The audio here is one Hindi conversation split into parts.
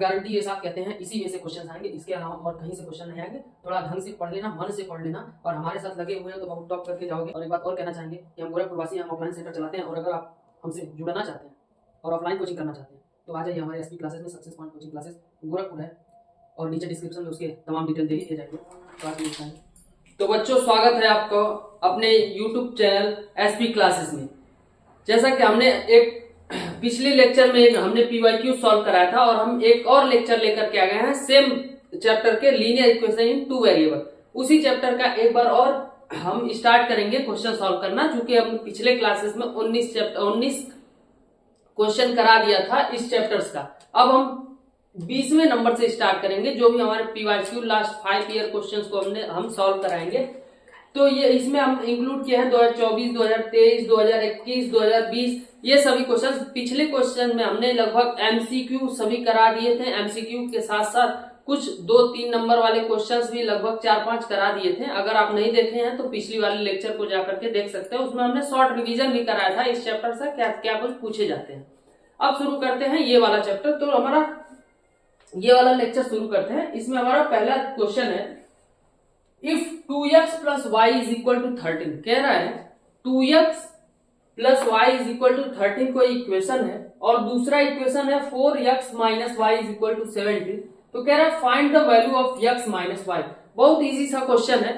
गारंटी ये साथ कहते हैं इसी में से क्वेश्चन आएंगे, इसके अलावा और कहीं से क्वेश्चन नहीं आएंगे। थोड़ा ढंग से पढ़ लेना, मन से पढ़ लेना और हमारे साथ लगे हुए हैं तो बहुत टॉप करके जाओगे। और एक बात और कहना चाहेंगे कि हम गोरखपुर वासी, हम ऑफलाइन सेंटर चलाते हैं और अगर आप हमसे जुड़ना चाहते हैं और ऑफलाइन कोचिंग करना चाहते हैं तो आ जाइए हमारे एसपी क्लासेस में। Success point coaching classes Gorakhpur है और नीचे डिस्क्रिप्शन में उसके तमाम डिटेल दे ही दिए जाएंगे, तो आप मिलता है। तो बच्चों, स्वागत है आपको अपने यूट्यूब चैनल एसपी क्लासेस में। जैसा कि हमने एक पिछले लेक्चर में हमने पीवाईक्यू सॉल्व कराया था और हम एक और लेक्चर लेकर के आ गए हैं सेम चैप्टर के linear equation in two variable. उसी चैप्टर का एक बार और हम स्टार्ट करेंगे क्वेश्चन सॉल्व करना, क्योंकि हम पिछले क्लासेस में 19 क्वेश्चन करा दिया था इस चैप्टर्स का। अब हम 20वें नंबर से स्टार्ट करेंगे, जो भी हमारे पीवाईक्यू लास्ट 5 ईयर क्वेश्चंस को हम सॉल्व कराएंगे। तो ये इसमें हम इंक्लूड किए हैं 2024, 2023, 2021, 2020 ये सभी क्वेश्चन। पिछले क्वेश्चन में हमने लगभग एमसीक्यू सभी करा दिए थे। एमसीक्यू के साथ साथ कुछ 2-3 नंबर वाले क्वेश्चंस भी लगभग 4-5 करा दिए थे। अगर आप नहीं देखे हैं तो पिछली वाले लेक्चर को जाकर के देख सकते हैं, उसमें हमने शॉर्ट रिवीजन भी कराया था इस चैप्टर से क्या क्या कुछ पूछे जाते हैं। अब शुरू करते हैं ये वाला चैप्टर। तो हमारा ये वाला लेक्चर शुरू करते हैं। इसमें हमारा पहला क्वेश्चन है, if 2x plus y is equal to 13, कह रहा है 2x plus y is equal to 13 कोई इक्वेशन है और दूसरा इक्वेशन है 4x minus y is equal to 17। तो कह रहा है find the value of x minus y। बहुत इजी सा क्वेश्चन है।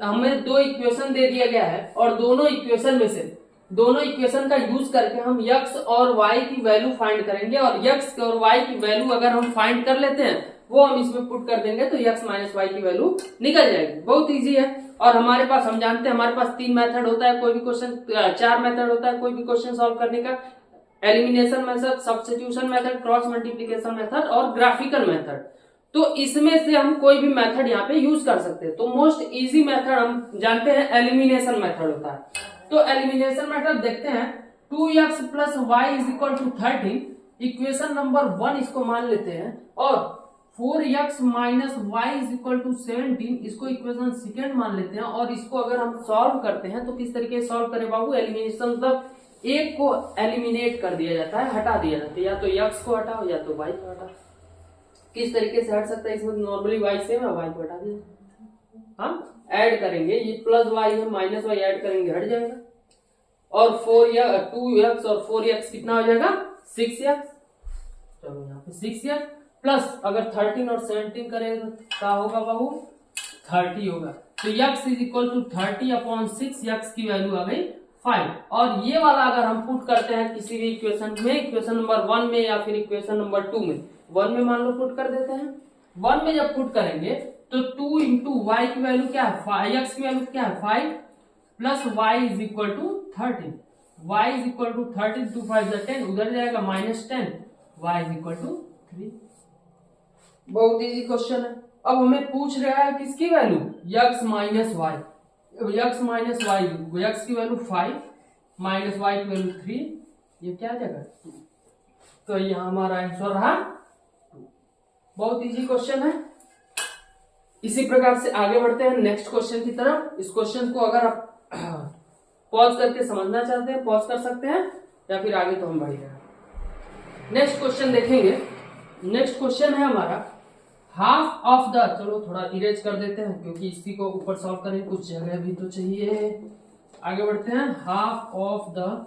हमें दो इक्वेशन दे दिया गया है और दोनों इक्वेशन का यूज करके हम x और y की वैल्यू फाइंड करेंगे और x और y की वैल्यू अगर हम फाइंड कर लेते हैं वो हम इसमें पुट कर देंगे तो x माइनस वाई की वैल्यू निकल जाएगी। बहुत इजी है। और हमारे पास, हम जानते हैं हमारे पास 3 मेथड होता है कोई भी क्वेश्चन, 4 मेथड होता है कोई भी क्वेश्चन सॉल्व करने का। Elimination method, substitution method, cross multiplication method और ग्राफिकल मेथड। तो इसमें से हम कोई भी मेथड यहाँ पे यूज कर सकते हैं। तो मोस्ट इजी मेथड हम जानते हैं एलिमिनेशन मेथड होता है। तो एलिमिनेशन मेथड देखते हैं। 2x plus y is equal to 13 equation number 1 इसको मान लेते हैं और 4x minus y is equal to 17 इसको इक्वेशन सेकेंड मान लेते हैं। और इसको अगर हम सॉल्व करते हैं तो किस तरीके से सॉल्व करें बाबू? एलिमिनेशन मतलब एक को एलिमिनेट कर दिया जाता है, हटा दिया जाता है। या तो x को हटाओ या तो y को हटाओ। किस तरीके से हट सकता है? इसमें नॉर्मली y से y को हटा दिया, हम ऐड करेंगे, ये प्लस y है माइनस y ऐड करेंगे हट जाएगा। और 2x और 4x कितना हो जाएगा? 6x। चलो यहाँ पे 6x प्लस अगर 13 और 17 करेगा क्या होगा बाबू? 30 होगा। तो x is equal to 30 upon 6, x की वैल्यू आ गई 5। और ये वाला अगर हम पुट करते हैं किसी भी इक्वेशन में, इक्वेशन नंबर 1 में या फिर इक्वेशन नंबर 2 में, 1 में मान लो पुट कर देते हैं। 1 में जब पुट करेंगे तो 2 इंटू वाई की वैल्यू क्या है? x की वैल्यू क्या है? 5 plus y is equal to 13। y is equal to 13, 2 5 10, उधर जाएगा -10, y इज इक्वल टू 3। बहुत इजी क्वेश्चन है। अब हमें पूछ रहा है किसकी value? x minus y. x minus y, x की वैल्यू 5 माइनस y की वैल्यू 3, ये क्या जगह? तो यहाँ हमारा आंसर रहा 2। बहुत इजी क्वेश्चन है। इसी प्रकार से आगे बढ़ते हैं नेक्स्ट क्वेश्चन की तरफ। इस क्वेश्चन को अगर आप पॉज करके समझना चाहते हैं पॉज कर सकते हैं, या फिर आगे तो हम बढ़ जाए। नेक्स्ट क्वेश्चन देखेंगे। नेक्स्ट क्वेश्चन है हमारा हाफ ऑफ द, चलो थोड़ा इरेज कर देते हैं क्योंकि इसी को ऊपर सॉल्व करें, कुछ जगह भी तो चाहिए। आगे बढ़ते हैं। हाफ ऑफ द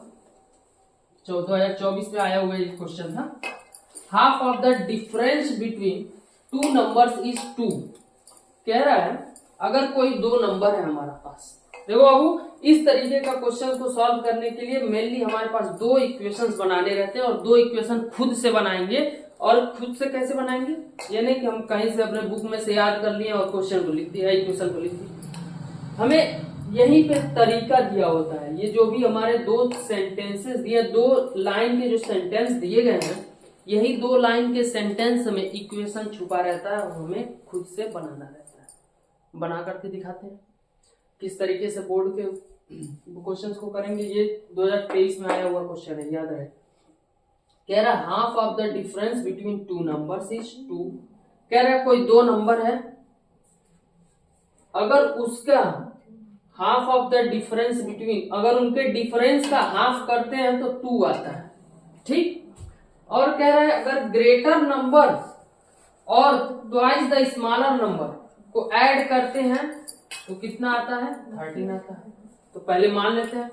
2024 में आया हुआ ये क्वेश्चन था। Half of the difference between 2 numbers is 2। कह रहा है अगर कोई 2 नंबर है हमारा पास, देखो बाबू इस तरीके का क्वेश्चन को सॉल्व करने के लिए मेनली हमारे पास 2 इक्वेशंस बनाने रहते हैं और 2 इक्वेशन खुद से बनाएंगे। और खुद से कैसे बनाएंगे? ये नहीं कि हम कहीं से अपने बुक में से याद कर लिए और क्वेश्चन को लिख दिया, इक्वेशन को लिख दिया। हमें यहीं पे तरीका दिया होता है। ये जो भी हमारे 2 सेंटेंसेस दिए, 2 लाइन के जो सेंटेंस दिए गए हैं, यही 2 लाइन के सेंटेंस में इक्वेशन छुपा रहता है और हमें खुद से बनाना रहता है। बना करके दिखाते हैं किस तरीके से बोर्ड के क्वेश्चन को करेंगे। ये 2023 में आया हुआ क्वेश्चन है, याद रहे। कह रहा है half of the difference between 2 numbers is 2। कह रहा है कोई 2 नंबर है, अगर उसका half of the difference between, अगर उनके डिफरेंस का हाफ करते हैं तो 2 आता है, ठीक। और कह रहा है अगर ग्रेटर नंबर और ट्वाइस द स्मॉलर नंबर को ऐड करते हैं तो कितना आता है 13 आता है। तो पहले मान लेते हैं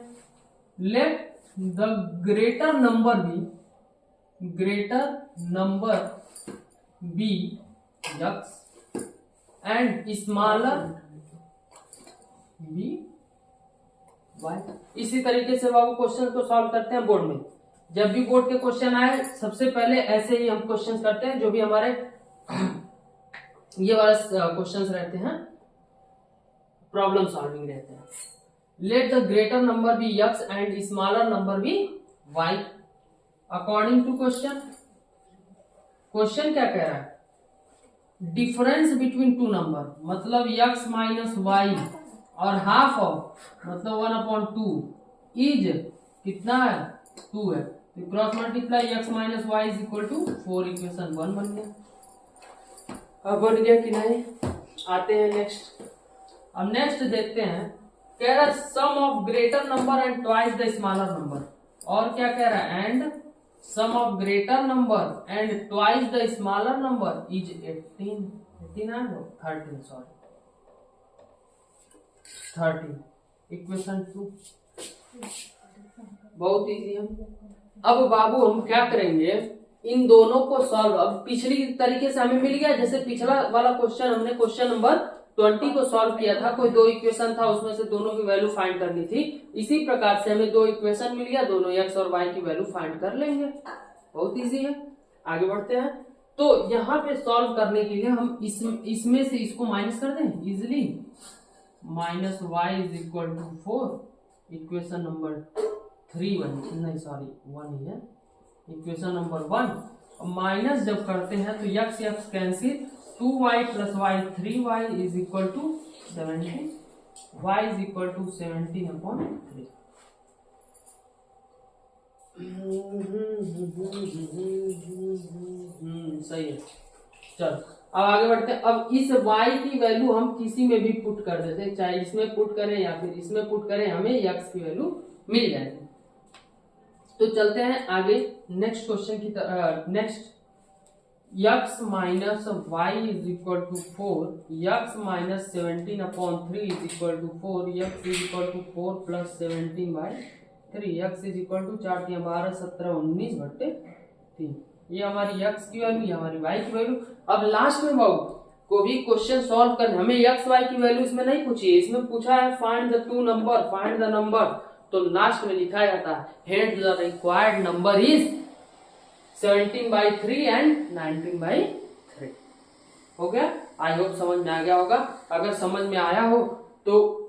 let the greater number be x and smaller be y. इसी तरीके से बाबू क्वेश्चन को सॉल्व करते हैं बोर्ड में। जब भी बोर्ड के क्वेश्चन आए सबसे पहले ऐसे ही हम क्वेश्चंस करते हैं, जो भी हमारे ये वाले क्वेश्चंस रहते हैं प्रॉब्लम सॉल्विंग रहते हैं। Let the greater number be x and smaller number be y according to question. Question क्या कह रहा है, डिफरेंस बिटवीन टू नंबर, मतलब यक्स माइनस वाई और हाफ ऑफ मतलब 1/2 इज कितना है 2 है। तो cross multiply x minus y is equal to 4, equation 1 बन गया। अब बन गया कि नहीं, आते हैं नेक्स्ट। अब नेक्स्ट देखते हैं, कह रहा है sum of greater number and twice the smaller number. और क्या कह रहा है, and sum of greater number and twice the smaller number is 13 equation 2। बहुत इजी है। अब बाबू हम क्या करेंगे, इन दोनों को सॉल्व, अब पिछली तरीके से हमें मिल गया, जैसे पिछला वाला क्वेश्चन हमने क्वेश्चन नंबर 20 को सॉल्व किया था, कोई 2 इक्वेशन था उसमें से दोनों की वैल्यू फाइंड करनी थी। इसी प्रकार से हमें 2 इक्वेशन मिल गया, दोनों एक्स और वाई की वैल्यू फाइंड कर लेंगे। बहुत इजी है, आगे बढ़ते हैं। तो यहाँ पे सॉल्व करने के लिए हम इसमें से इसको माइनस कर दें easily, minus y is equal to 4, equation number 3 नहीं सॉरी 1 ही है, इक्वेशन नंबर 1। माइनस जब करते हैं तो x x cancel, 2y plus y 3y is equal to 17, y is equal to 17/3। सही है। चल अब आगे बढ़ते हैं। अब इस y की वैल्यू हम किसी में भी पुट कर देते हैं, चाहे इसमें पुट करें या फिर इसमें पुट करें, हमें x की वैल्यू मिल जाएगी। तो चलते हैं आगे नेक्स्ट क्वेश्चन की तरफ। Next x minus y is equal to 4, x minus 17/3 is equal to 4, x is equal to 4 plus 17/3, x is equal to 4 × 12 17 19/3। ये हमारी x की वैल्यू, ये हमारी y की वैल्यू। अब लास्ट में बाबू को भी क्वेश्चन सॉल्व करने, हमें x y की वैल्यू इसमें नहीं पूछी है, इसमें पूछा है find the two number, find the number. तो लास्ट में लिखा जाता है hence the required number is 17/3 and 19/3। हो गया। आई होप समझ में आ गया होगा। अगर समझ में आया हो तो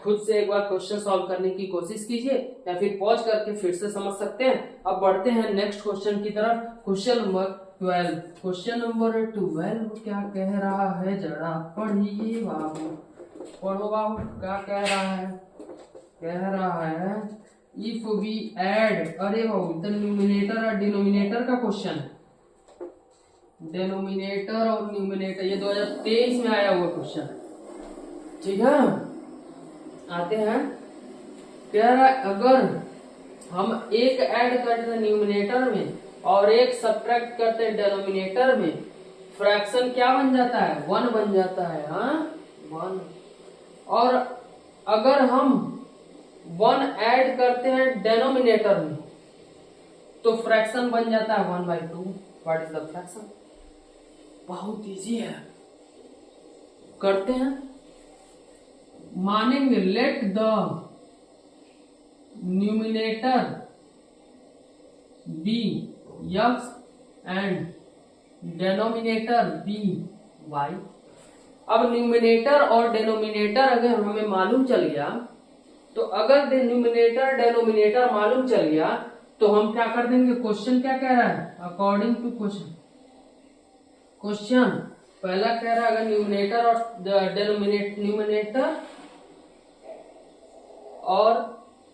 खुद से एक बार क्वेश्चन सॉल्व करने की कोशिश कीजिए, या फिर पॉज करके फिर से समझ सकते हैं। अब बढ़ते हैं नेक्स्ट क्वेश्चन की तरफ। Question number 12। क्वेश्चन नंबर 12 क्या कह रहा है, जरा पढ़िए बाबू, पढ़ो बाबू। क्या कह रहा है, कह रहा है इफ वी ऐड, अरे बाबू द न्यूमिनेटर और डिनोमिनेटर का क्वेश्चन है। डिनोमिनेटर और न्यूमिनेटर ये 2023 में आया हुआ क्वेश्चन, ठीक है। आते हैं, कह रहा है अगर हम एक ऐड करते हैं न्यूमिनेटर में और एक सब्ट्रैक्ट करते हैं डिनोमिनेटर में, फ्रैक्शन क्या बन जाता है, 1 बन जाता है। हाँ 1। और अगर हम 1 ऐड करते हैं डिनोमिनेटर में तो फ्रैक्शन बन जाता है 1/2। What is the fraction. बहुत इजी है, करते हैं। मानेंगे let the numerator be x and denominator be y. अब न्यूमिनेटर और डिनोमिनेटर अगर हमें मालूम चल गया, तो अगर न्यूमिनेटर डिनोमिनेटर मालूम चल गया तो हम क्या कर देंगे, क्वेश्चन क्या कह रहा है, अकॉर्डिंग टू क्वेश्चन। क्वेश्चन पहला कह रहा है अगर न्यूमिनेटर और न्यूमिनेटर और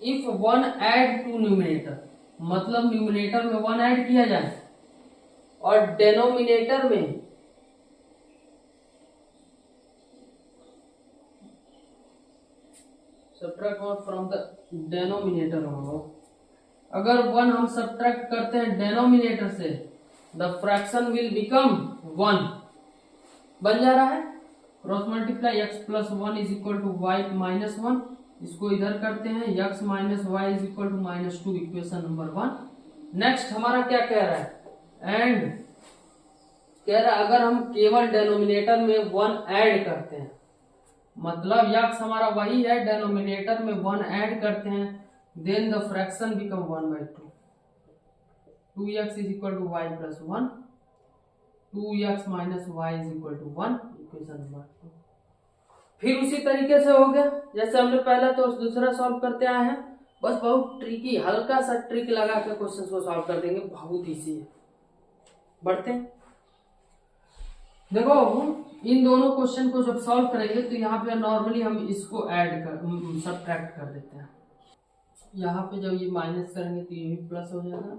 इफ 1 ऐड टू न्यूमिनेटर, मतलब न्यूमिनेटर में 1 ऐड किया जाए और डिनोमिनेटर में सब्ट्रैक्ट फ्रॉम द डिनोमिनेटर होगा। अगर 1 हम सब्ट्रैक्ट करते हैं डिनोमिनेटर से, द फ्रैक्शन विल बिकम 1। बन जा रहा है। Cross multiply x plus 1 is equal to y minus 1, इसको इधर करते हैं, x minus y is equal to minus 2, equation number 1। Next हमारा क्या कह रहा है, एंड कह रहा है अगर हम केवल डेनोमिनेटर में 1 ऐड करते हैं, मतलब x हमारा वही है, डेनोमिनेटर में 1 ऐड करते हैं, then the fraction become 1/2, 2x is equal to y plus 1, 2x minus y is equal to 1, equation number 2। फिर उसी तरीके से हो गया जैसे हमने पहला तो दूसरा सॉल्व करते आए हैं, बस बहुत ट्रिकी, हल्का सा ट्रिक लगा के क्वेश्चन को सॉल्व कर देंगे, बहुत इजी है। बढ़ते हैं, देखो इन दोनों क्वेश्चन को जब सॉल्व करेंगे तो यहाँ पे नॉर्मली हम इसको ऐड कर सब्ट्रैक्ट कर देते हैं। यहाँ पे जब ये माइनस करेंगे तो ये भी प्लस हो जाएगा,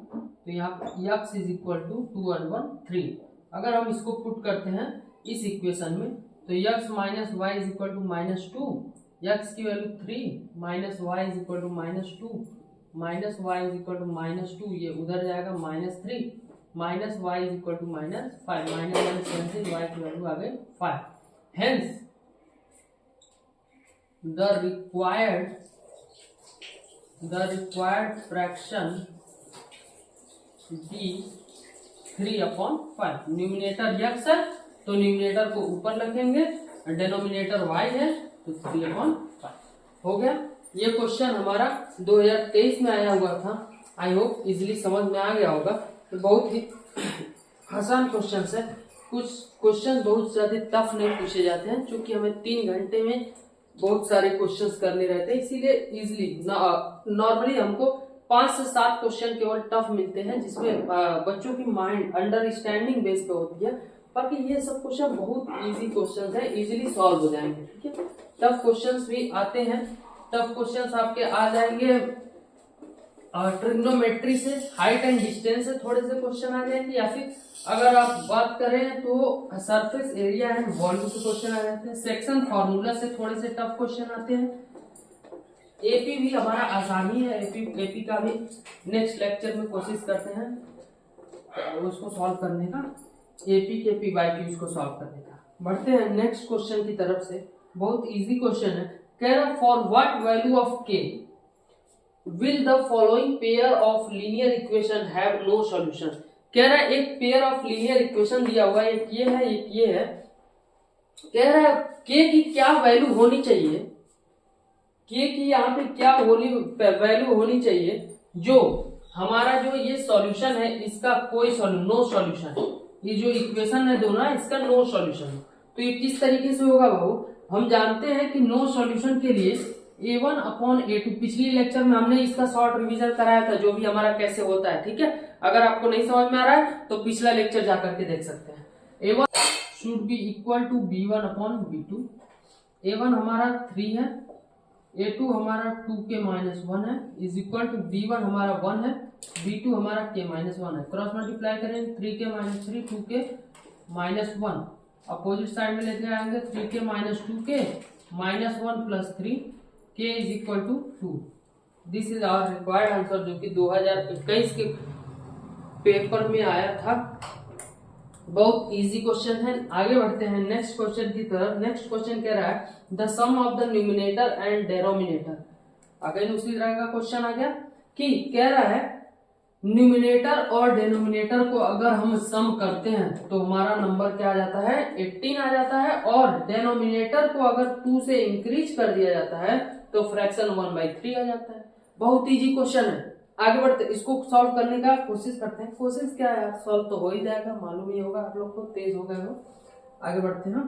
तो यहाँ पे x इज इक्वल टू 2 और 1 3। अगर हम इसको पुट करते हैं इस इक्वेशन में तो x minus y is equal to minus 2, x की value 3 minus y is equal to minus 2, minus y is equal to minus 2, ये उधर जाएगा minus 3, minus y is equal to minus 5, minus cancel, y की वैल्यू आ गई 5। Hence the required fraction b 3/5। Numerator x है तो न्यूमिनेटर को ऊपर रखेंगे, डेनोमिनेटर y है तो 3/5 हो गया। ये क्वेश्चन हमारा 2023 में आया हुआ था, आई होप इजिली समझ में आ गया होगा। तो बहुत ही आसान क्वेश्चन है, कुछ क्वेश्चन बहुत ज्यादा टफ नहीं पूछे जाते हैं, क्योंकि हमें 3 घंटे में बहुत सारे क्वेश्चंस करने रहते हैं, इसीलिए इजिली नॉर्मली हमको 5 से 7 क्वेश्चन केवल टफ मिलते हैं, जिसमें बच्चों की माइंड अंडरस्टैंडिंग बेस पे होती है। बाकी ये सब क्वेश्चन बहुत इजी क्वेश्चन है, इजीली सॉल्व हो जाएंगे, ठीक है। टफ क्वेश्चंस भी आते हैं, टफ क्वेश्चंस आपके आ जाएंगे ट्रिग्नोमेट्री से, हाइट एंड डिस्टेंस से थोड़े से क्वेश्चन आ जाएंगे, या फिर अगर आप बात करें तो सरफेस एरिया एंड वॉल्यूम के क्वेश्चन आ जाते हैं, सेक्शन फार्मूला से थोड़े से टफ क्वेश्चन आते हैं। एपी भी हमारा आसानी है, एपी का भी नेक्स्ट लेक्चर में कोशिश करते हैं उसको सॉल्व करने का, एपी के पी बाई क्यू को सॉल्व करने का। बढ़ते हैं नेक्स्ट क्वेश्चन की तरफ से, बहुत इजी क्वेश्चन है। कह रहा for what value of k will the following pair of linear equation have no solution. कह रहा है एक पेयर ऑफ लीनियर इक्वेशन दिया हुआ है, एक ये है एक ये है। कह रहा है के की क्या वैल्यू होनी चाहिए, के की यहाँ पे क्या वैल्यू होनी चाहिए जो हमारा जो ये सॉल्यूशन है इसका कोई नो सॉल्यूशन, ये जो इक्वेशन है दोनों इसका नो सॉल्यूशन। तो ये किस तरीके से होगा बाबू, हम जानते हैं कि नो सॉल्यूशन के लिए a1/a2, पिछली लेक्चर में हमने इसका शॉर्ट रिवीजन कराया था, जो भी हमारा कैसे होता है, ठीक है। अगर आपको नहीं समझ में आ रहा है तो पिछला लेक्चर जाकर के देख सकते हैं। a1 should be equal to b1/b2। a1 हमारा 3 है, a2 हमारा 2k-1 है, इज इक्वल टू b1 हमारा 1 है, b2 हमारा k-1 है। क्रॉस मल्टीप्लाई करेंगे 3k-3 2k-1, अपोजिट साइड में लेते आएंगे 3k-2k -1 plus 3 k is equal to 2। This is our required answer, जो कि 2021 के पेपर में आया था। बहुत इजी क्वेश्चन है। आगे बढ़ते हैं नेक्स्ट क्वेश्चन की तरफ। नेक्स्ट क्वेश्चन कह रहा है the sum of the numerator and denominator. Again उसी तरह का क्वेश्चन आ गया कि कह रहा है न्यूमिनेटर और डेनोमिनेटर को अगर हम सम करते हैं तो हमारा नंबर क्या आ जाता है, 18 आ जाता है, और डेनोमिनेटर को अगर 2 से इंक्रीज कर दिया जाता है तो फ्रैक्शन 1/3 आ जाता है। बहुत इजी क्वेश्चन है। आगे बढ़ते इसको सॉल्व करने का कोशिश करते हैं। कोशिश क्या है, सॉल्व तो हो ही जाएगा, मालूम ही होगा आप लोग को, तेज हो गए हो। आगे बढ़ते हैं,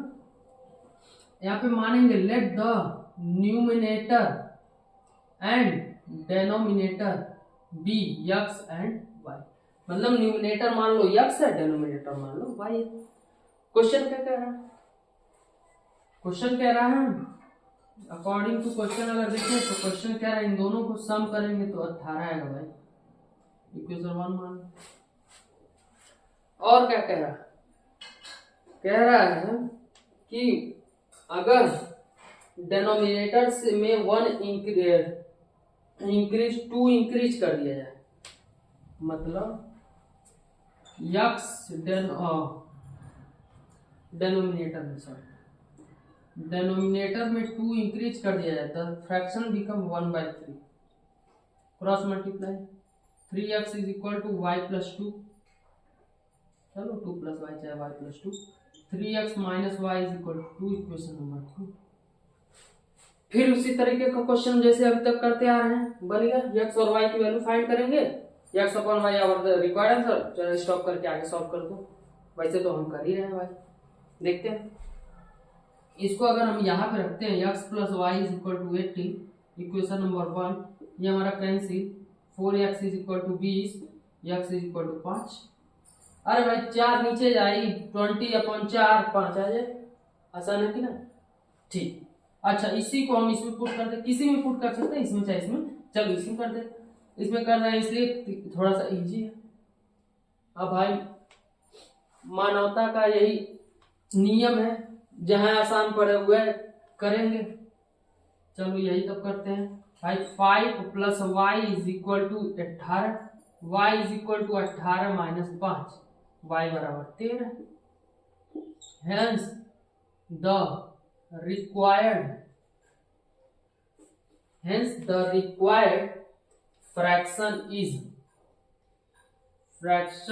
यहाँ पे मानेंगे let the numerator and denominator be x and y। मतलब न्यूमिनेटर मान लो x है, डेनोमिनेटर मान लो y है। क्वेश्चन क्या कह रहा है, क्वेश्चन कह रहा है अकॉर्डिंग टू क्वेश्चन अगर देखें तो क्वेश्चन कह रहा है इन दोनों को सम करेंगे तो 18 आएगा भाई, इक्वेशन 1 मान। और क्या कह रहा है, कह रहा है कि अगर डेनोमिनेटर से में 1 2 इंक्रीज कर दिया जाए, मतलब डेनोमिनेटर में, सॉरी डेनोमिनेटर में 2 इंक्रीज कर दिया जाता है, fraction become 1/3, cross multiply 3x is equal to y plus 2, चलो 2 प्लस वाई चाहे y plus 2, 3x minus y is equal to 2, equation number 2। फिर उसी तरीके का क्वेश्चन जैसे अभी तक करते आ रहे हैं, बन गया x और y की वैल्यू फाइंड करेंगे, x upon y our required answer. चलो स्टॉप करके आगे सॉल्व कर दो, वैसे तो हम कर ही रहे हैं भाई। देखते हैं इसको, अगर हम यहाँ पे रखते हैं x plus y is equal to 18, equation number 1, ये हमारा cancel, 4x is equal to 20, x is equal to 5। अरे भाई 4 नीचे जाई, 20/4 5 आ जाए, आसान है कि ना। ठीक, अच्छा इसी को हम इसमें पुट करते, किसी में पुट कर सकते हैं, इसमें चाहे इसमें, चलो इसमें कर दे, इसमें कर रहे हैं इसलिए थोड़ा सा इजी है। अब भाई मानवता का यही नियम है, जहां आसान पड़े हुए करेंगे, चलो यही तो करते हैं भाई। 5 plus y is equal to 18, y is equal to 18 minus 5, y बराबर 13। Hence the required fraction is x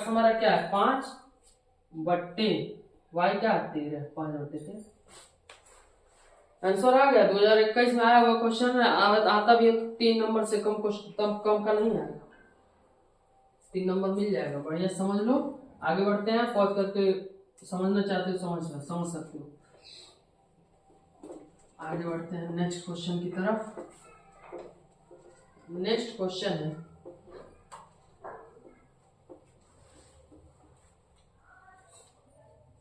हमारा क्या है 5 बट्टे y क्या 13, 5/13। आंसर आ गया। 2021 में आया हुआ क्वेश्चन है, आता भी 3 नंबर से कम क्वेश्चन, कम का नहीं आएगा, 3 नंबर मिल जाएगा। बढ़िया समझ लो, आगे बढ़ते हैं, पॉज करके समझना चाहते हो समझ सकते हो। आगे बढ़ते हैं नेक्स्ट क्वेश्चन की तरफ। नेक्स्ट क्वेश्चन है,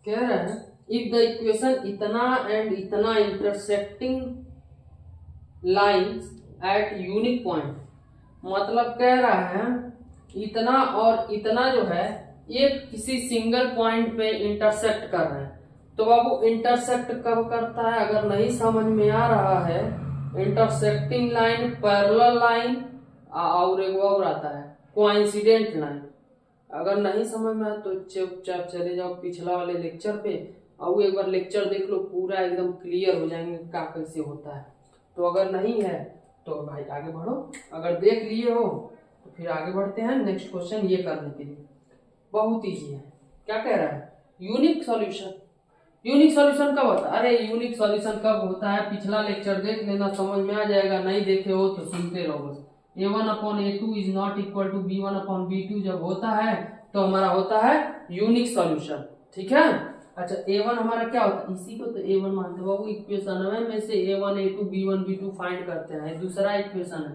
कह रहा है इफ द इक्वेशन इतना एंड इतना intersecting lines eight unique point, मतलब कह रहा है इतना और इतना जो है एक किसी सिंगल पॉइंट पे इंटरसेक्ट कर रहे हैं। तो बाबू इंटरसेक्ट कब करता है, अगर नहीं समझ में आ रहा है, इंटरसेक्टिंग लाइन, पैरेलल लाइन और एक और आता है कोइंसिडेंट लाइन। अगर नहीं समझ में आया तो चुपचाप चले जाओ पिछला वाले लेक्चर पे, और एक बार लेक्चर देख लो, पूरा एकदम क्लियर हो जाएंगे क्या कैसे होता है। तो अगर नहीं है तो भाई आगे बढ़ो, अगर देख लिए हो तो फिर आगे बढ़ते हैं नेक्स्ट क्वेश्चन ये करने के लिए। बहुत इजी है। क्या कह रहा है, यूनिक सॉल्यूशन। यूनिक सॉल्यूशन कब होता है, अरे यूनिक सॉल्यूशन कब होता है, पिछला लेक्चर देख लेना, समझ में आ जाएगा, नहीं देखे हो तो सुनते रहो बस। a1/a2 is not equal to b1/b2 जब होता है तो हमारा होता है यूनिक सॉल्यूशन, ठीक है। अच्छा a1 हमारा क्या होता है, इसी को तो a1 मानते हैं बाबू। इक्वेशन में से a1 a2 b1 b2 find करते हैं, दूसरा इक्वेशन है,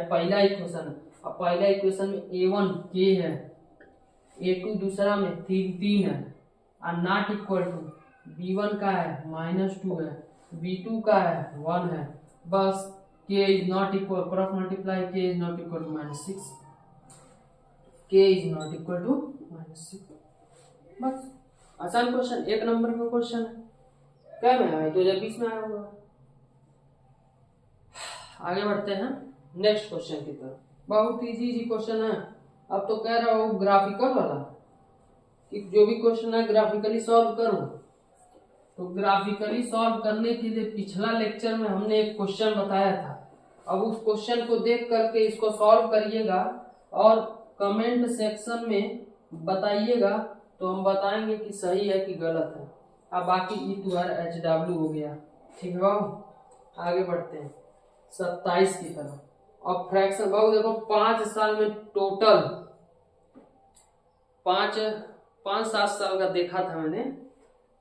पहला इक्वेशन है। अब पहला इक्वेशन में a1 k है, a2 दूसरा में 3 है, और नॉट इक्वल टू b1 का है -2 है, b2 का है 1 है, बस k is not equal, cross multiply k is not equal to -6, k is not equal to -6। बस आसान क्वेश्चन, 1 नंबर का क्वेश्चन है। क्या में आया, 2020 में आया होगा। आगे बढ़ते हैं नेक्स्ट क्वेश्चन की तरफ। बहुत इजी क्वेश्चन है। अब तो कह रहा हूँ ग्राफिकल वाला कि जो भी क्वेश्चन है ग्राफिकली सॉल्व करो। तो ग्राफिकली सॉल्व करने के लिए पिछला लेक्चर में हमने एक क्वेश्चन बताया था। अब उस क्वेश्चन को देख करके इसको सॉल्व करिएगा और कमेंट सेक्शन में बताइएगा, तो हम बताएंगे कि सही है कि गलत है। अब बाकी E2RHW हो गया, ठीक है बाबू। आगे बढ़ते हैं 27 की तरफ। और फ्रैक्शन बाबू देखो 5 साल में टोटल 5-7 साल का देखा था मैंने,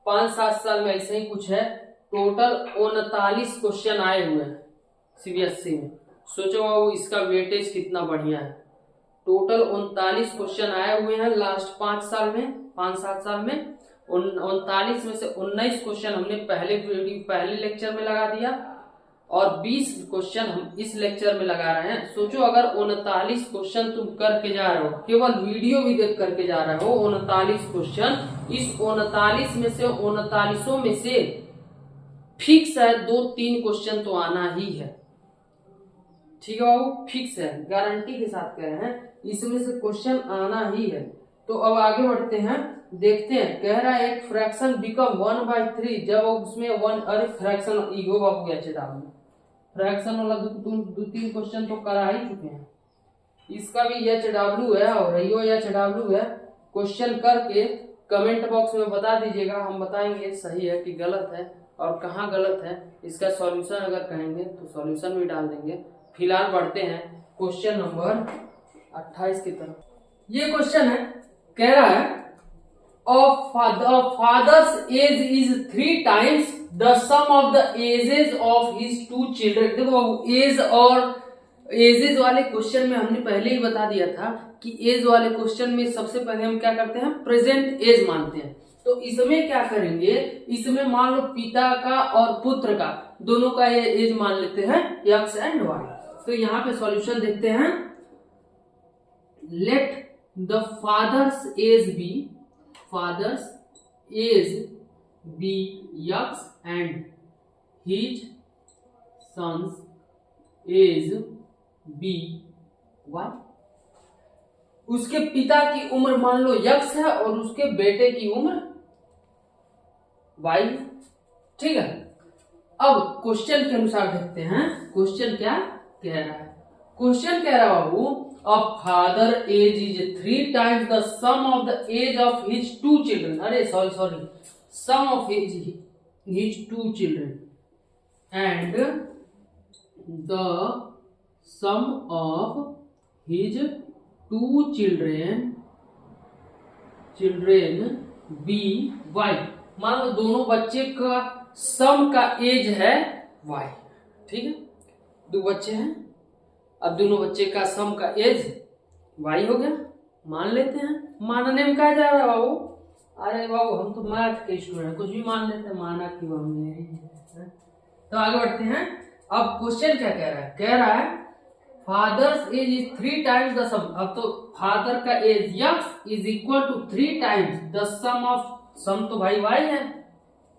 5-7 साल में ऐसे ही कुछ है। टोटल 39 क्वेश्चन आए हुए हैं CBSE में। सोचो बाबू इसका वेटेज कितना बढ़िया है। टोटल 39 क्वेश्चन आए हुए हैं लास्ट 5-7 साल में। 39 में से 19 क्वेश्चन हमने पहले लेक्चर में लगा दिया और 20 क्वेश्चन हम इस लेक्चर में लगा रहे हैं। सोचो अगर 39 क्वेश्चन तुम करके जा रहे हो, केवल वीडियो भी देख करके जा रहे हो, 39 क्वेश्चन, इस 39 में से 39 में से फिक्स है 2-3 क्वेश्चन तो आना ही है, ठीक है बाबू, फिक्स है, गारंटी के साथ कह रहे हैं इसमें से क्वेश्चन आना ही है। तो अब आगे बढ़ते हैं देखते हैं, कह रहा है एक फ्रैक्शन बिकम 1/3 जब उसमें 1, अरे फ्रैक्शन ईगो बाबू HW फ्रैक्शन वाला दो तीन क्वेश्चन तो करा ही चुके हैं। इसका भी HW है और यो HW है। क्वेश्चन करके कमेंट बॉक्स में बता दीजिएगा, हम बताएंगे सही है कि गलत है और कहाँ गलत है। इसका सॉल्यूशन अगर कहेंगे तो सॉल्यूशन भी डाल देंगे। फिलहाल बढ़ते हैं क्वेश्चन नंबर 28 की तरफ। ये क्वेश्चन है, कह रहा है of the father's age is 3 times the sum of the ages of his 2 children। देखो एज और एजेस वाले क्वेश्चन में हमने पहले ही बता दिया था कि एज वाले क्वेश्चन में सबसे पहले हम क्या करते हैं, प्रेजेंट एज मानते हैं। तो इसमें क्या करेंगे, इसमें मान लो पिता का और पुत्र का दोनों का एज मान लेते हैं एक्स एंड वाई। तो यहाँ पे सॉल्यूशन देखते हैं। Let the father's age be x and his son's age be y. उसके पिता की उम्र मान लो यक्स है और उसके बेटे की उम्र वाई। ठीक है, अब क्वेश्चन के अनुसार देखते हैं क्वेश्चन क्या कह रहा है। क्वेश्चन कह रहा बाबू a father age is 3 times the sum of the age of his 2 children. अरे sorry sum of his 2 children and the sum of his 2 children be Y. मान लो दोनों बच्चे का सम का एज है वाई। ठीक है, दो बच्चे हैं, अब दोनों बच्चे का सम का एज वाई हो गया, मान लेते हैं। मानने में क्या जा रहा है बाबू, अरे बाबू हम तो मैथ के स्टूडेंट, कुछ भी मान लेते हैं, माना कि वो मेरी है। तो आगे बढ़ते हैं। अब क्वेश्चन क्या कह रहा है, कह रहा है father's age is 3 times the sum. अब तो फादर का age X is equal to 3 times the sum of, sum तो भाई वाई है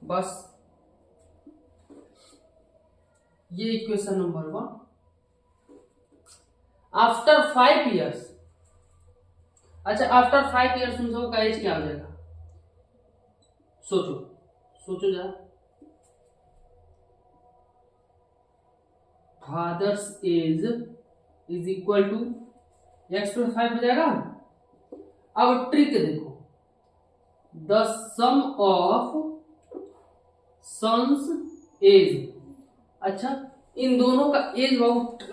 बस। ये इक्वेशन नंबर 1। आफ्टर 5 years, अच्छा आफ्टर 5 years तुम सबका एज क्या हो जाएगा, सोचो जरा। Father's age is equal to x plus 5 हो जाएगा। अब ट्रिक देखो, the sum of son's age. अच्छा इन दोनों का एज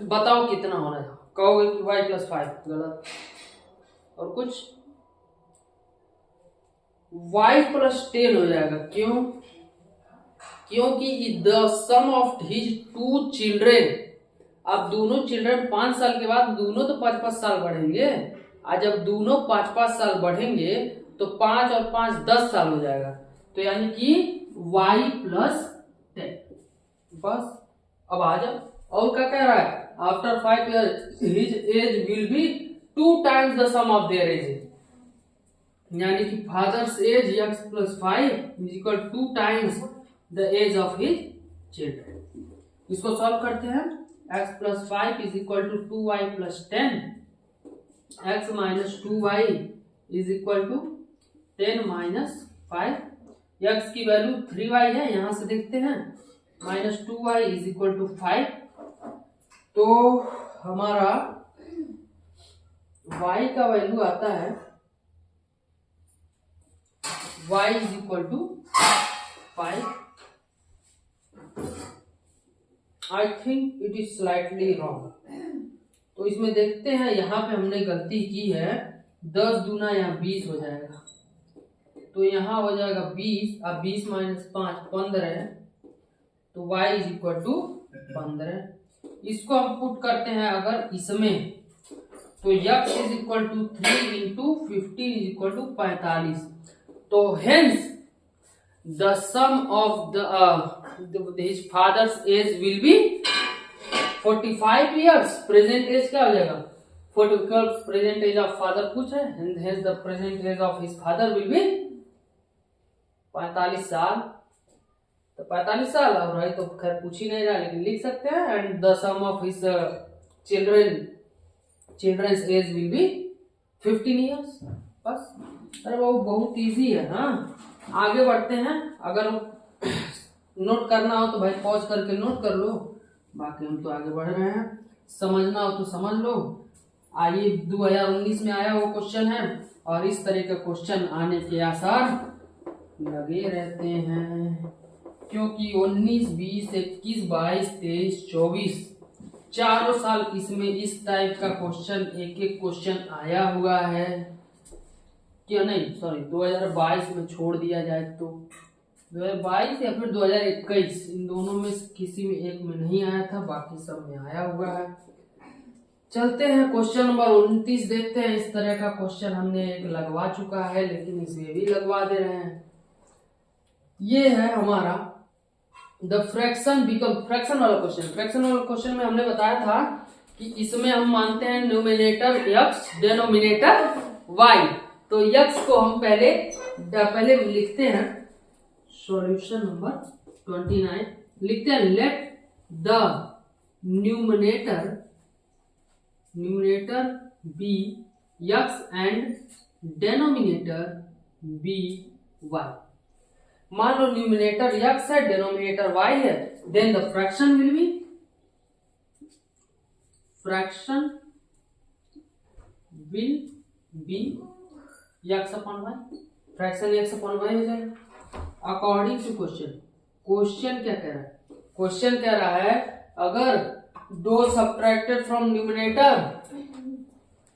बताओ कितना होना है, कहोगे कि y प्लस 5, गलत। और कुछ y प्लस 10 हो जाएगा, क्यों, क्योंकि the sum of his 2 children. अब दोनों चिल्ड्रन 5 साल के बाद दोनों तो 5-5 साल बढ़ेंगे, और जब दोनों 5-5 साल बढ़ेंगे तो 5 और 5 10 साल हो जाएगा। तो यानी कि y प्लस 10 बस। अब आ जाओ, और क्या कह रहा है, after 5 years his age will be 2 times the sum of their age. यानी कि father's age x plus 5 is equal 2 times the age of his children. इसको सॉल्व करते हैं। x plus 5 is equal to 2y plus 10, x minus 2y is equal to 10 minus 5। x की वैल्यू 3y है, यहां से देखते हैं, minus 2y is equal to 5। तो हमारा y का वैल्यू आता है, y is equal to 5। I think it is slightly wrong. तो इसमें देखते हैं, यहाँ पे हमने गलती की है, 10 दूना यहाँ 20 हो जाएगा, तो यहाँ हो जाएगा 20। अब 20 माइनस 5 15, तो y इज इक्वल टू 15। इसको हम पुट करते हैं अगर इसमें, तो x is equal to 3 into 15 is equal to 45। तो hence the sum of his father's age will be 45 years। Present age क्या हो जाएगा, 45। प्रेजेंट एज ऑफ फादर कुछ है, hence the present age of his father will be 45 साल। तो 45 साल, और है तो खैर पूछ ही नहीं रहा, लेकिन लिख सकते हैं। And the sum of his children's age will be 15 years बस। अरे वो बहुत इजी है। हाँ, आगे बढ़ते हैं। अगर नोट करना हो तो भाई पॉज करके नोट कर लो, बाकी हम तो आगे बढ़ रहे हैं। समझना हो तो समझ लो। आइए, 2019 में आया वो क्वेश्चन है और इस तरह का क्वेश्चन आने के आसार लगे रहते हैं, क्योंकि 19, 20, 21, 22, 23, 24 चारों साल इसमें इस टाइप का क्वेश्चन, एक एक क्वेश्चन आया हुआ है। क्या नहीं, सॉरी, 2022 में छोड़ दिया जाए तो 2022 या फिर 2021, इन दोनों में किसी में एक में नहीं आया था, बाकी सब में आया हुआ है। चलते हैं क्वेश्चन नंबर 29 देखते हैं। इस तरह का क्वेश्चन हमने एक लगवा चुका है, लेकिन इसमें भी लगवा दे रहे हैं। ये है हमारा द फ्रैक्शन बिकम, फ्रैक्शन वाला क्वेश्चन। फ्रैक्शन वाला क्वेश्चन में हमने बताया था कि इसमें हम मानते हैं न्यूमिनेटर x, डेनोमिनेटर y। तो x को हम पहले लिखते हैं, सॉल्यूशन नंबर 29 लिखते हैं। Let the numerator be x and denominator be y। मान लो न्यूमिनेटर x है, डेनोमिनेटर y है, then the fraction will be x upon y। Fraction x upon y हो जाएगा अकॉर्डिंग टू क्वेश्चन। क्वेश्चन क्या कह रहा है? क्वेश्चन कह रहा है अगर दो सब्ट्रैक्टेड फ्रॉम न्यूमिनेटर,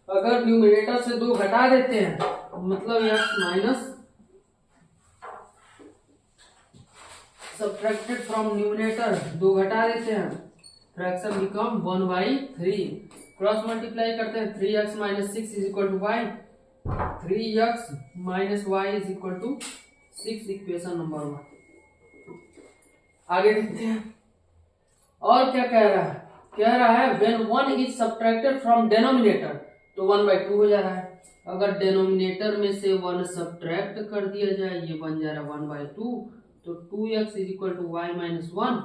अगर न्यूमिनेटर से 2 घटा देते हैं, मतलब x minus subtracted from numerator 2 घटा देते हैं, फ्रैक्शन बिकम 1/3। क्रॉस मल्टीप्लाई करते हैं, 3x minus 6 is equal to y, 3x minus y is equal to 6, equation number 1। आगे देखते हैं और क्या कह रहा है। कह रहा है when 1 is subtracted from denominator, तो 1/2 हो जा रहा है। अगर डेनोमिनेटर में से 1 सब्ट्रैक्ट कर दिया जाए, ये बन जा रहा है 1/2, तो 2x is equal to y minus 1,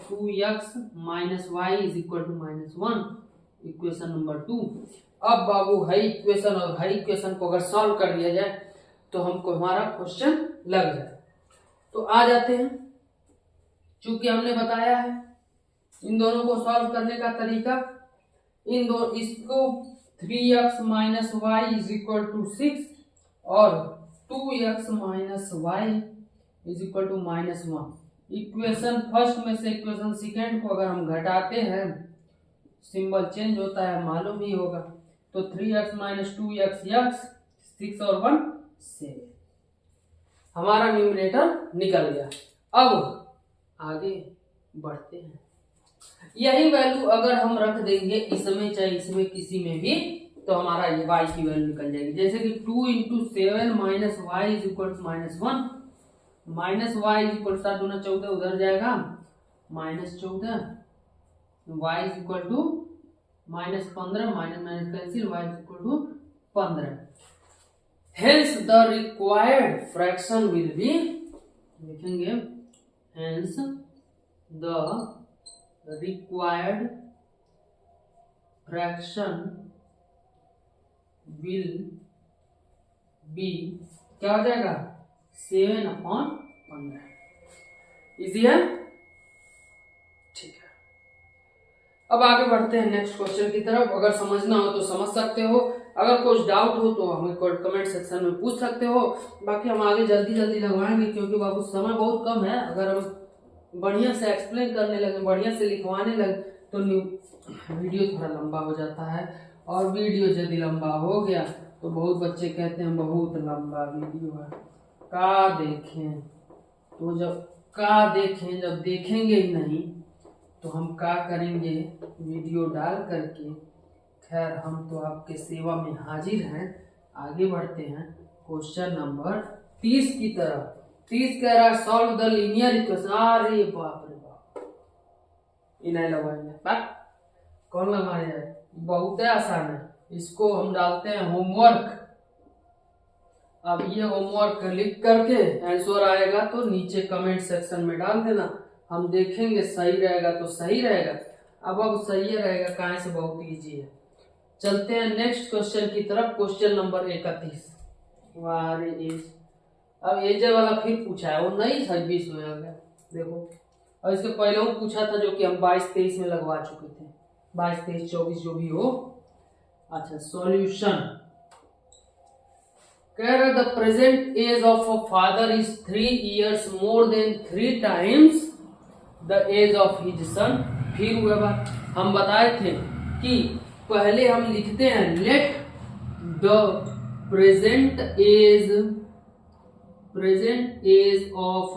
2x minus y is equal to -1, equation number 2। अब बाबू हाई इक्वेशन और हाई इक्वेशन को अगर सॉल्व कर दिया जाए तो हमको हमारा क्वेश्चन लग जाए। तो आ जाते हैं, चूंकि हमने बताया है इन दोनों को सॉल्व करने का तरीका, इसको 3x minus y is equal to 6 और 2x minus y is equal to -1। Equation first में से इक्वेशन सेकेंड को अगर हम घटाते हैं, सिंबल चेंज होता है, मालूम ही होगा। तो 3x माइनस 2x x, 6 और 1 7, हमारा न्यूमिनेटर निकल गया। अब आगे बढ़ते हैं। यही वैल्यू अगर हम रख देंगे इसमें चाहे इसमें किसी में भी, तो हमारा ये y की वैल्यू निकल जाएगी। जैसे कि 2 into 7 minus y is equal to -1, minus y is equal to 7 दूना 14 उधर जाएगा, -14, y is equal to -15, minus minus cancel, y is equal to 15। Hence the required fraction will be, लिखेंगे hence the required fraction will be, क्या हो जाएगा 7/15। इजी है, ठीक है। अब आगे बढ़ते हैं नेक्स्ट क्वेश्चन की तरफ। अगर समझना हो तो समझ सकते हो, अगर कुछ डाउट हो तो हमें कमेंट सेक्शन में पूछ सकते हो। बाकी हम आगे जल्दी जल्दी लगवाएंगे, क्योंकि बाबू समय बहुत कम है। अगर हम बढ़िया से एक्सप्लेन करने लगे, बढ़िया से लिखवाने लगे, तो वीडियो थोड़ा लंबा हो जाता है। और वीडियो यदि लंबा हो गया तो बहुत बच्चे कहते हैं बहुत लंबा वीडियो है, का देखें। तो जब देखेंगे ही नहीं तो हम क्या करेंगे, वीडियो डाल करके। खैर, हम तो आपके सेवा में हाजिर हैं। आगे बढ़ते हैं क्वेश्चन नंबर 30 की तरफ। 30 कह रहा है सॉल्व द लीनियर इक्वेशन। अरे बाप रे बाप, इन्हें लगाएंगे, कौन लगाने जाए, बहुत आसान है। इसको हम डालते हैं होमवर्क। अब ये होमवर्क लिख करके आंसर आएगा तो नीचे कमेंट सेक्शन में डाल देना, हम देखेंगे सही रहेगा तो सही रहेगा। अब सही रहेगा, कहाँ से बहुत इजी है। चलते हैं नेक्स्ट क्वेश्चन की तरफ, क्वेश्चन नंबर 31। वारे एज। अब एज वाला फिर पूछा है, वो नहीं 26 में आ गया देखो। और इसके पहले वो पूछा था जो कि हम 22-23 में लगवा चुके थे, 22, 23, 24 जो भी हो। अच्छा सॉल्यूशन कह रहा the present age of a father is 3 years more than 3 times the age of his son. फिर हुआ बात, हम बताए थे कि पहले हम लिखते हैं let the present age of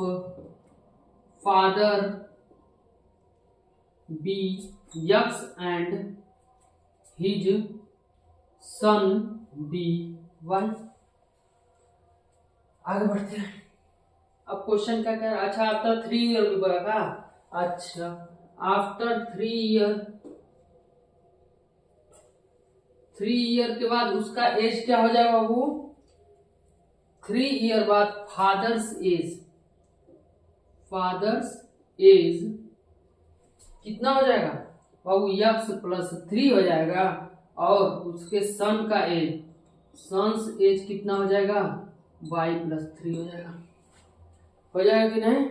father be x and his son be y. आगे बढ़ते हैं। अब क्वेश्चन क्या कह रहा है, अच्छा आफ्टर 3 ईयर भी बोला। अच्छा आफ्टर 3 ईयर के बाद उसका एज क्या हो जाएगा बाबू? 3 ईयर बाद फादर्स एज कितना हो जाएगा बाबू? यक्स प्लस 3 हो जाएगा। और उसके सन का एज, सन्स एज कितना हो जाएगा? y प्लस 3 हो जाएगा। हो जाएगा कि नहीं?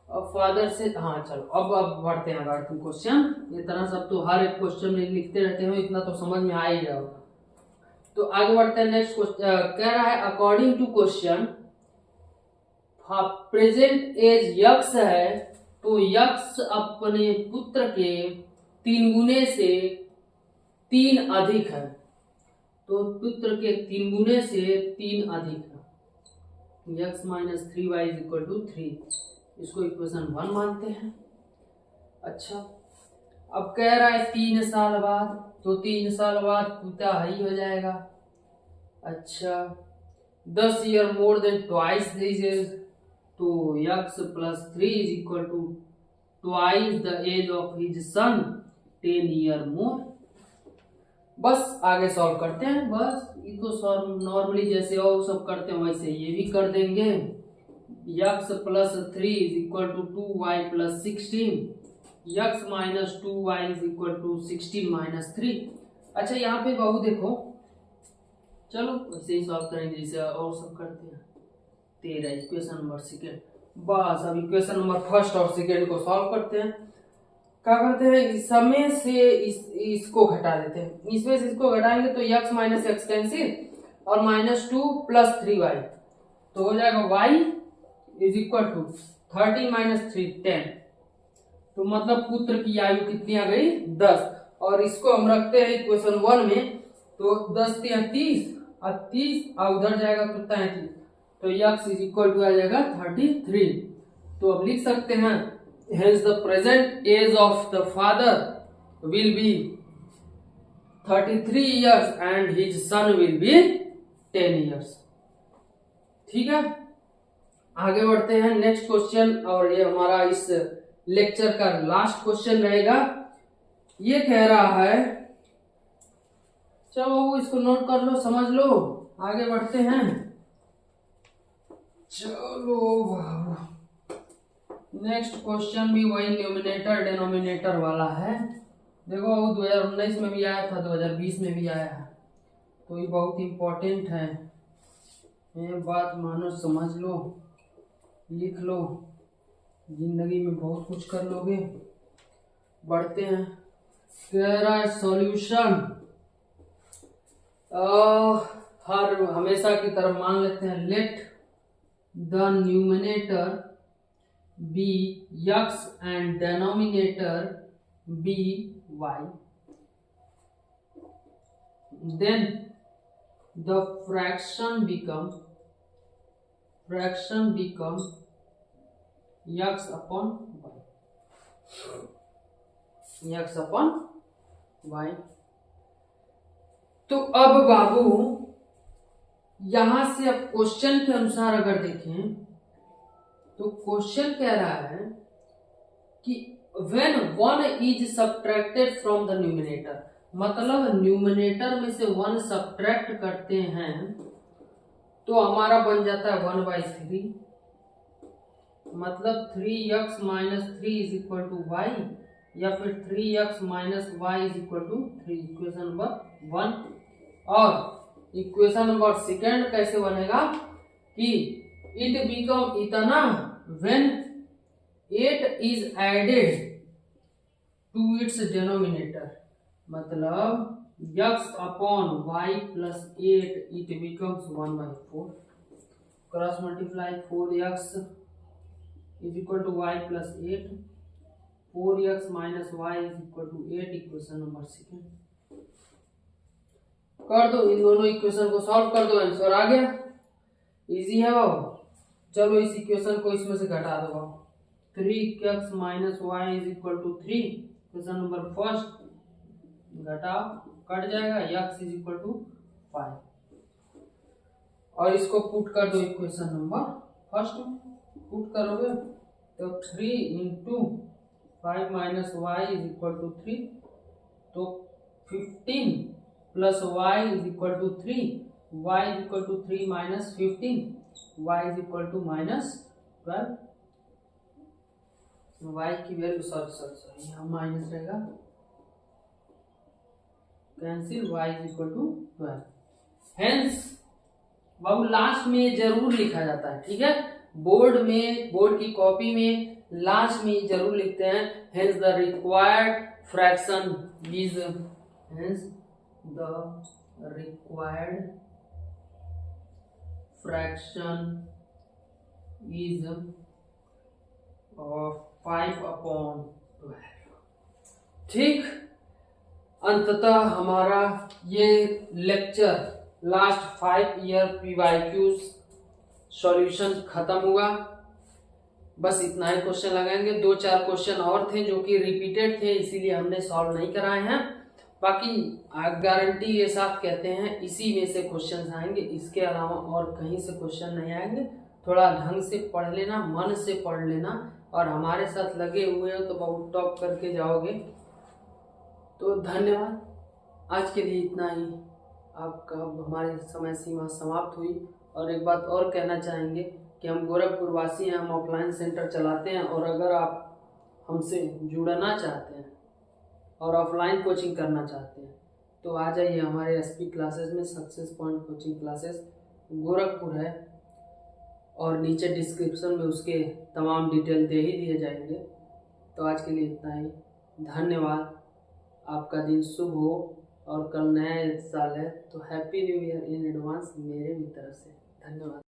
अब फादर से, हाँ चलो अब बढ़ते हैं आगे क्वेश्चन। ये तरह सब तो हर एक क्वेश्चन में लिखते रहते हो, इतना तो समझ में आ ही जाएगा। तो आगे बढ़ते हैं। नेक्स्ट क्वेश्चन कह रहा है according to question present age x है, तो यक्स अपने पुत्र के 3 गुने से 3 अधिक है। तो पुत्र के 3 गुने से 3 अधिक है। X minus 3y is equal to 3, इसको इक्वेशन 1 मानते हैं। अच्छा अब कह रहा है 3 साल बाद, तो 3 साल बाद पिता ही हो जाएगा। अच्छा 10 year more than twice this age, तो X plus 3 is equal to twice the age of his son 10 year more. बस आगे सॉल्व करते हैं। बस ये तो सॉल्व नॉर्मली जैसे और सब करते हैं वैसे ये भी कर देंगे। X plus 3 is equal to 2y plus 16, x minus 2y is equal to 16 minus 3। अच्छा यहाँ पे बाबू देखो, चलो वैसे ही सॉल्व करेंगे जैसे और सब करते हैं। 13 इक्वेशन नंबर सेकेंड। बस अब इक्वेशन नंबर फर्स्ट और सेकेंड को सॉल्व करते हैं। क्या करते हैं, समय से इसको घटा देते हैं। इसमें से इसको घटाएंगे तो यक्स माइनस एक्स कैंसिल और -2 प्लस 3y, तो हो जाएगा y is equal to 30 minus 3 10। तो मतलब पुत्र की आयु कितनी आ गई? 10। और इसको हम रखते हैं इक्वेशन 1 में, तो 10 × 30 और 30 और उधर जाएगा तो 33, तो यक्स इज इक्वल टू आ जाएगा 33। तो अब लिख सकते हैं hence the present age of the father will be 33 years and his son will be 10 years। ठीक है, आगे बढ़ते हैं नेक्स्ट क्वेश्चन, और ये हमारा इस लेक्चर का लास्ट क्वेश्चन रहेगा। ये कह रहा है, चलो इसको नोट कर लो, समझ लो, आगे बढ़ते हैं। चलो बाबू नेक्स्ट क्वेश्चन भी वही न्यूमिनेटर डिनोमिनेटर वाला है। देखो 2019 में भी आया था, 2020 में भी आया है, तो ये बहुत इम्पोर्टेंट है। ये बात मानो, समझ लो, लिख लो, जिंदगी में बहुत कुछ कर लोगे। बढ़ते हैं। कह रहा है सॉल्यूशन हर हमेशा की तरफ मान लेते हैं। Let the numerator be x and denominator be y, then the fraction become x upon y। तो अब बाबू यहां से अब क्वेश्चन के अनुसार अगर देखें तो क्वेश्चन कह रहा है कि when 1 is subtracted from the numerator, मतलब न्यूमिनेटर में से 1 सब्ट्रैक्ट करते हैं तो हमारा बन जाता है 1/3, मतलब 3x minus 3 is equal to y, या फिर 3x minus y is equal to 3, equation number 1। और इक्वेशन नंबर सेकंड कैसे बनेगा कि इट बिकम इतना when 8 is added to its denominator, मतलब x upon y plus 8 it becomes 1/4, cross multiply 4x is equal to y plus 8, 4x minus y is equal to 8, equation number second. कर दो इन दोनों इक्वेशन को सॉल्व कर दो, आंसर आ गया। इजी है बाबू। चलो इस इक्वेशन को इसमें से घटा दो बाबू। 3x minus y is equal to 3, equation number first, घटाओ कट जाएगा, x इज इक्वल टू 5, और इसको पुट कर दो इक्वेशन नंबर फर्स्ट में। पुट करोगे तो 3 into 5 minus y is equal to 3, तो 15 plus y is equal to 3, वाई इज इक्वल टू 3 माइनस 15, वाई is equal to minus 12। Y की वैल्यू सॉरी यहाँ माइनस रहेगा, cancel, y is equal to 12। Hence बाबू लास्ट में जरूर लिखा जाता है, ठीक है, बोर्ड में, बोर्ड की कॉपी में लास्ट में जरूर लिखते हैं, hence the required fraction is, hence the required fraction is 5/12। ठीक, अंततः हमारा ये lecture last 5 year PYQs solution खत्म हुआ। बस इतना ही क्वेश्चन लगाएंगे, 2-4 क्वेश्चन और थे जो कि रिपीटेड थे, इसीलिए हमने सॉल्व नहीं कराए हैं। बाकी गारंटी के साथ कहते हैं इसी में से क्वेश्चन आएंगे, इसके अलावा और कहीं से क्वेश्चन नहीं आएंगे। थोड़ा ढंग से पढ़ लेना, मन से पढ़ लेना, और हमारे साथ लगे हुए हो तो बहुत टॉप करके जाओगे। तो धन्यवाद, आज के लिए इतना ही। आपका हमारी समय सीमा समाप्त हुई। और एक बात और कहना चाहेंगे कि हम गोरखपुर वासी हैं, हम ऑफलाइन सेंटर चलाते हैं, और अगर आप हमसे जुड़ना चाहते हैं और ऑफलाइन कोचिंग करना चाहते हैं तो आ जाइए हमारे SP क्लासेस में। Success point coaching classes Gorakhpur है, और नीचे डिस्क्रिप्शन में उसके तमाम डिटेल दे ही दिए जाएंगे। तो आज के लिए इतना ही, धन्यवाद। आपका दिन शुभ हो, और कल नया साल है तो happy new year in advance मेरे भी तरफ से। धन्यवाद।